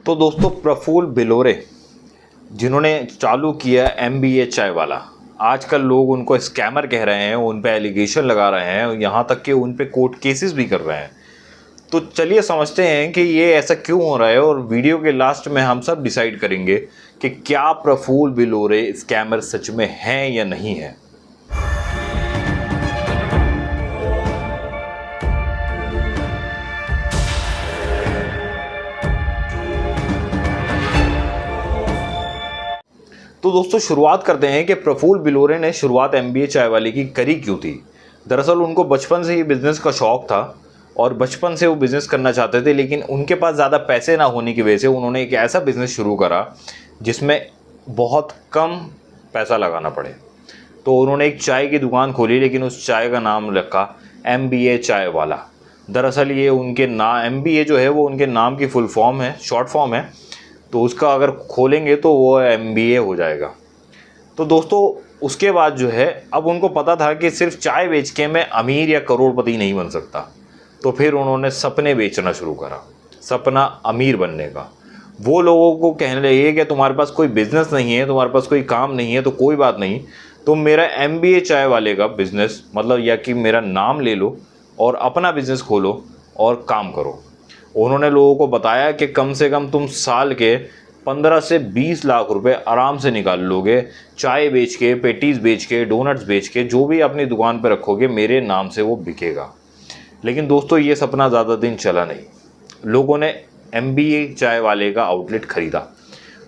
तो दोस्तों प्रफुल्ल बिलोरे जिन्होंने चालू किया MBA चाय वाला, आजकल लोग उनको स्कैमर कह रहे हैं, उन पे एलिगेशन लगा रहे हैं, यहाँ तक कि उन पे कोर्ट केसेस भी कर रहे हैं। तो चलिए समझते हैं कि ये ऐसा क्यों हो रहा है, और वीडियो के लास्ट में हम सब डिसाइड करेंगे कि क्या प्रफुल्ल बिलोरे स्कैमर सच में हैं या नहीं है। तो दोस्तों शुरुआत करते हैं कि प्रफुल्ल बिलोरे ने शुरुआत MBA चाय वाले की करी क्यों थी। दरअसल उनको बचपन से ही बिज़नेस का शौक़ था और बचपन से वो बिज़नेस करना चाहते थे, लेकिन उनके पास ज़्यादा पैसे ना होने की वजह से उन्होंने एक ऐसा बिज़नेस शुरू करा जिसमें बहुत कम पैसा लगाना पड़े। तो उन्होंने एक चाय की दुकान खोली, लेकिन उस चाय का नाम रखा MBA चाय वाला। दरअसल ये उनके MBA जो है वो उनके नाम की फुल फॉर्म है, शॉर्ट फॉर्म है, तो उसका अगर खोलेंगे तो वो MBA हो जाएगा। तो दोस्तों उसके बाद जो है, अब उनको पता था कि सिर्फ चाय बेच के मैं अमीर या करोड़पति नहीं बन सकता, तो फिर उन्होंने सपने बेचना शुरू करा, सपना अमीर बनने का। वो लोगों को कहने लगे कि तुम्हारे पास कोई बिज़नेस नहीं है, तुम्हारे पास कोई काम नहीं है, तो कोई बात नहीं, तुम मेरा MBA चाय वाले का बिज़नेस मतलब या कि मेरा नाम ले लो और अपना बिज़नेस खोलो और काम करो। उन्होंने लोगों को बताया कि कम से कम तुम साल के 15 से 20 लाख रुपए आराम से निकाल लोगे, चाय बेच के, पेटीज़ बेच के, डोनट्स बेच के, जो भी अपनी दुकान पर रखोगे मेरे नाम से वो बिकेगा। लेकिन दोस्तों ये सपना ज़्यादा दिन चला नहीं। लोगों ने MBA चाय वाले का आउटलेट ख़रीदा।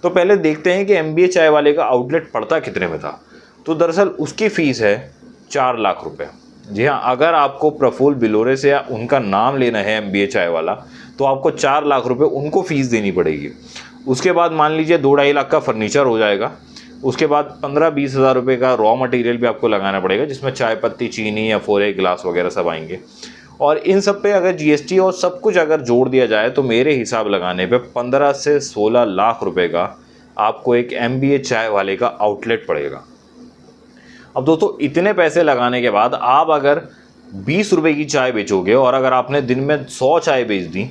तो पहले देखते हैं कि MBA चाय वाले का आउटलेट पड़ता कितने में था। तो दरअसल उसकी फ़ीस है 4 लाख रुपये। जी हाँ, अगर आपको प्रफुल्ल बिलोरे से या उनका नाम लेना है MBA चाय वाला, तो आपको 4 लाख रुपए उनको फ़ीस देनी पड़ेगी। उसके बाद मान लीजिए 2-2.5 लाख का फर्नीचर हो जाएगा। उसके बाद 15-20 हज़ार रुपये का रॉ मटेरियल भी आपको लगाना पड़ेगा, जिसमें चाय पत्ती, चीनी या फोरे, गिलास वगैरह सब आएंगे। और इन सब पे अगर GST और सब कुछ अगर जोड़ दिया जाए तो मेरे हिसाब लगाने पे 15 से 16 लाख रुपए का आपको एक MBA चाय वाले का आउटलेट पड़ेगा। अब दोस्तों इतने पैसे लगाने के बाद आप अगर 20 रुपये की चाय बेचोगे और अगर आपने दिन में 100 चाय बेच दी,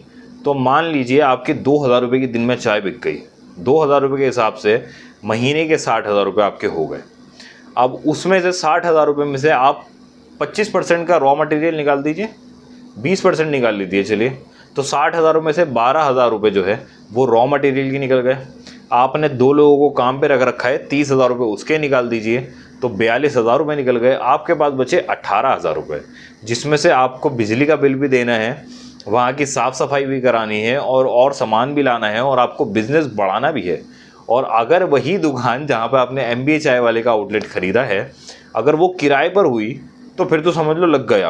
तो मान लीजिए आपके 2,000 रुपये की दिन में चाय बिक गई। 2,000 रुपये के हिसाब से महीने के 60,000 रुपये आपके हो गए। अब उसमें से 60,000 रुपये में से आप 25% का रॉ मटेरियल निकाल दीजिए, 20% निकाल लीजिए चलिए, तो 60,000 रुपये में से 12,000 रुपये जो है वो रॉ मटेरियल की निकल गए। आपने 2 लोगों को काम पे रख रखा है, 30,000 रुपये उसके निकाल दीजिए, तो 42,000 रुपये निकल गए। आपके पास बचे 18,000 रुपये, जिसमें से आपको बिजली का बिल भी देना है, वहाँ की साफ़ सफाई भी करानी है और सामान भी लाना है, और आपको बिज़नेस बढ़ाना भी है। और अगर वही दुकान जहाँ पे आपने MBA चाय वाले का आउटलेट ख़रीदा है, अगर वो किराए पर हुई, तो फिर तो समझ लो लग गए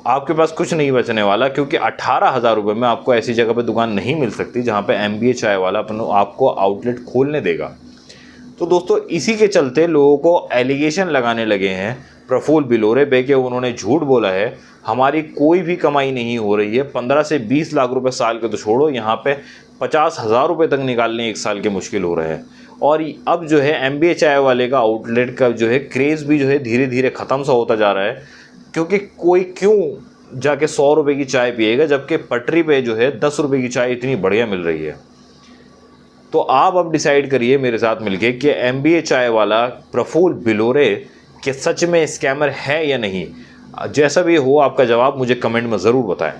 आपके पास कुछ नहीं बचने वाला, क्योंकि 18,000 रुपये में आपको ऐसी जगह पे दुकान नहीं मिल सकती जहाँ पे MBA चाय वाला आपको आउटलेट खोलने देगा। तो दोस्तों इसी के चलते लोगों को एलिगेशन लगाने लगे हैं प्रफुल्ल बिलोरे पे कि उन्होंने झूठ बोला है, हमारी कोई भी कमाई नहीं हो रही है। 15 से 20 लाख रुपए साल के तो छोड़ो, यहाँ पे 50,000 रुपये तक निकालने एक साल के मुश्किल हो रहे हैं। और अब जो है MBA चाय वाले का आउटलेट का जो है क्रेज़ भी जो है धीरे धीरे ख़त्म सा होता जा रहा है, क्योंकि कोई क्यों जाके 100 रुपये की चाय पिएगा, जबकि पटरी पे जो है 10 रुपये की चाय इतनी बढ़िया मिल रही है। तो आप अब डिसाइड करिए मेरे साथ मिलके कि MBA चाय वाला प्रफुल्ल बिलोरे के सच में स्कैमर है या नहीं। जैसा भी हो, आपका जवाब मुझे कमेंट में ज़रूर बताएं।